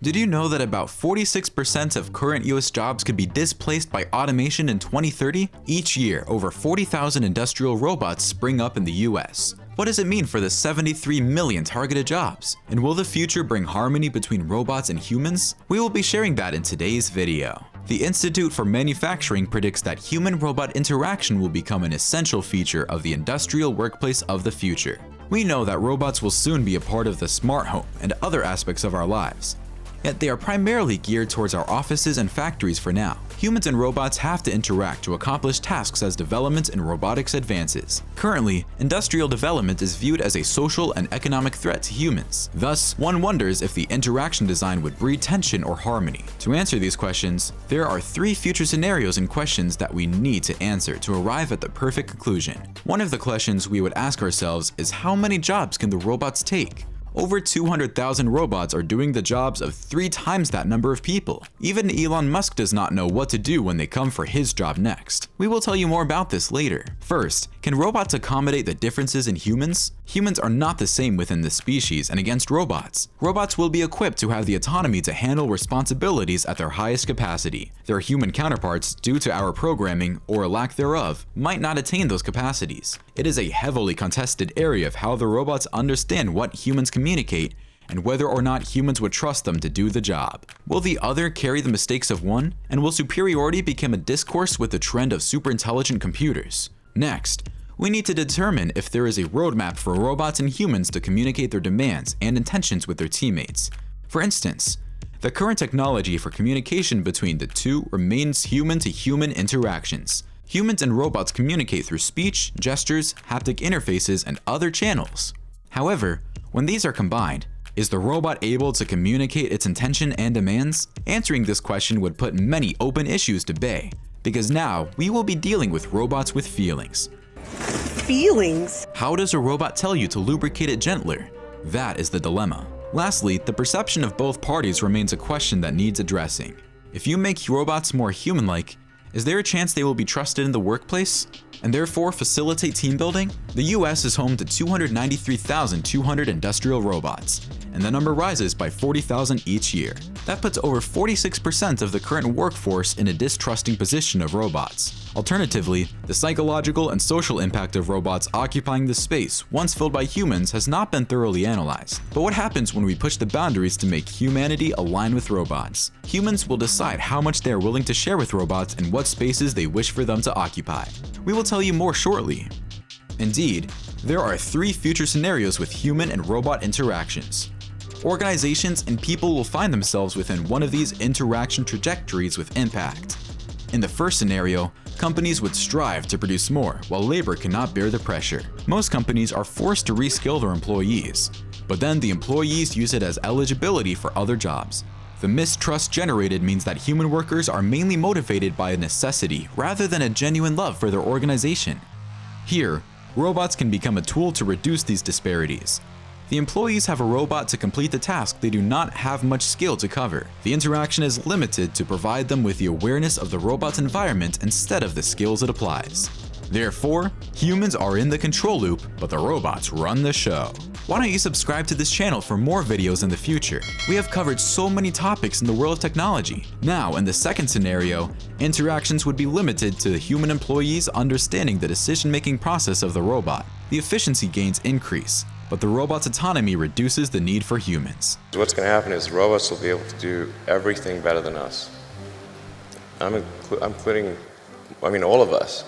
Did you know that about 46% of current US jobs could be displaced by automation in 2030? Each year, over 40,000 industrial robots spring up in the US. What does it mean for the 73 million targeted jobs? And will the future bring harmony between robots and humans? We will be sharing that in today's video. The Institute for Manufacturing predicts that human-robot interaction will become an essential feature of the industrial workplace of the future. We know that robots will soon be a part of the smart home and other aspects of our lives. Yet they are primarily geared towards our offices and factories for now. Humans and robots have to interact to accomplish tasks as development in robotics advances. Currently, industrial development is viewed as a social and economic threat to humans. Thus, one wonders if the interaction design would breed tension or harmony. To answer these questions, there are 3 future scenarios and questions that we need to answer to arrive at the perfect conclusion. One of the questions we would ask ourselves is, how many jobs can the robots take? Over 200,000 robots are doing the jobs of 3 times that number of people. Even Elon Musk does not know what to do when they come for his job next. We will tell you more about this later. First, can robots accommodate the differences in humans? Humans are not the same within the species and against robots. Robots will be equipped to have the autonomy to handle responsibilities at their highest capacity. Their human counterparts, due to our programming or lack thereof, might not attain those capacities. It is a heavily contested area of how the robots understand what humans communicate and whether or not humans would trust them to do the job. Will the other carry the mistakes of one? And will superiority become a discourse with the trend of superintelligent computers? Next, we need to determine if there is a roadmap for robots and humans to communicate their demands and intentions with their teammates. For instance, the current technology for communication between the two remains human-to-human interactions. Humans and robots communicate through speech, gestures, haptic interfaces, and other channels. However, when these are combined, is the robot able to communicate its intention and demands? Answering this question would put many open issues to bay, because now we will be dealing with robots with feelings. Feelings? How does a robot tell you to lubricate it gentler? That is the dilemma. Lastly, the perception of both parties remains a question that needs addressing. If you make robots more human-like, is there a chance they will be trusted in the workplace and therefore facilitate team building? The US is home to 293,200 industrial robots, and the number rises by 40,000 each year. That puts over 46% of the current workforce in a distrusting position of robots. Alternatively, the psychological and social impact of robots occupying the space once filled by humans has not been thoroughly analyzed. But what happens when we push the boundaries to make humanity align with robots? Humans will decide how much they are willing to share with robots and what spaces they wish for them to occupy. We will tell you more shortly. Indeed, there are 3 future scenarios with human and robot interactions. Organizations and people will find themselves within one of these interaction trajectories with impact. In the first scenario, companies would strive to produce more while labor cannot bear the pressure. Most companies are forced to reskill their employees, but then the employees use it as eligibility for other jobs. The mistrust generated means that human workers are mainly motivated by a necessity rather than a genuine love for their organization. Here, robots can become a tool to reduce these disparities. The employees have a robot to complete the task they do not have much skill to cover. The interaction is limited to provide them with the awareness of the robot's environment instead of the skills it applies. Therefore, humans are in the control loop, but the robots run the show. Why don't you subscribe to this channel for more videos in the future? We have covered so many topics in the world of technology. Now, in the second scenario, interactions would be limited to the human employees understanding the decision-making process of the robot. The efficiency gains increase, but the robot's autonomy reduces the need for humans. What's going to happen is robots will be able to do everything better than us. I'm including, all of us,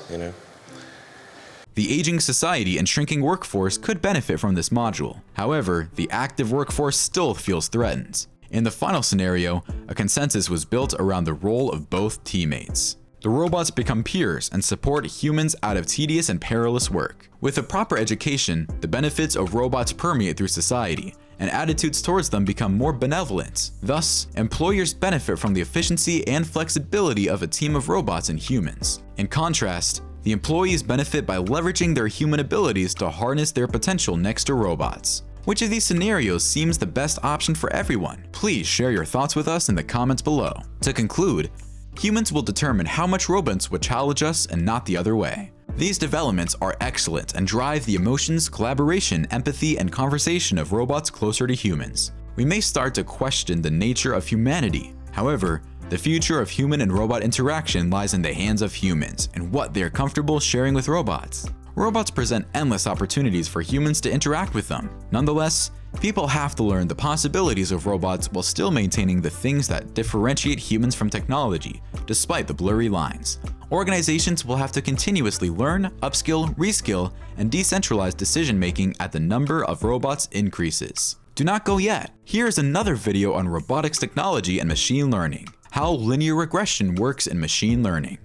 The aging society and shrinking workforce could benefit from this module. However, the active workforce still feels threatened. In the final scenario, a consensus was built around the role of both teammates. The robots become peers and support humans out of tedious and perilous work. With a proper education, the benefits of robots permeate through society, and attitudes towards them become more benevolent. Thus, employers benefit from the efficiency and flexibility of a team of robots and humans. In contrast, the employees benefit by leveraging their human abilities to harness their potential next to robots. Which of these scenarios seems the best option for everyone? Please share your thoughts with us in the comments below. To conclude, humans will determine how much robots would challenge us and not the other way. These developments are excellent and drive the emotions, collaboration, empathy, and conversation of robots closer to humans. we may start to question the nature of humanity. However, the future of human and robot interaction lies in the hands of humans and what they are comfortable sharing with robots. Robots present endless opportunities for humans to interact with them. Nonetheless, people have to learn the possibilities of robots while still maintaining the things that differentiate humans from technology, despite the blurry lines. Organizations will have to continuously learn, upskill, reskill, and decentralize decision-making as the number of robots increases. Do not go yet. Here is another video on robotics technology and machine learning. How linear regression works in machine learning.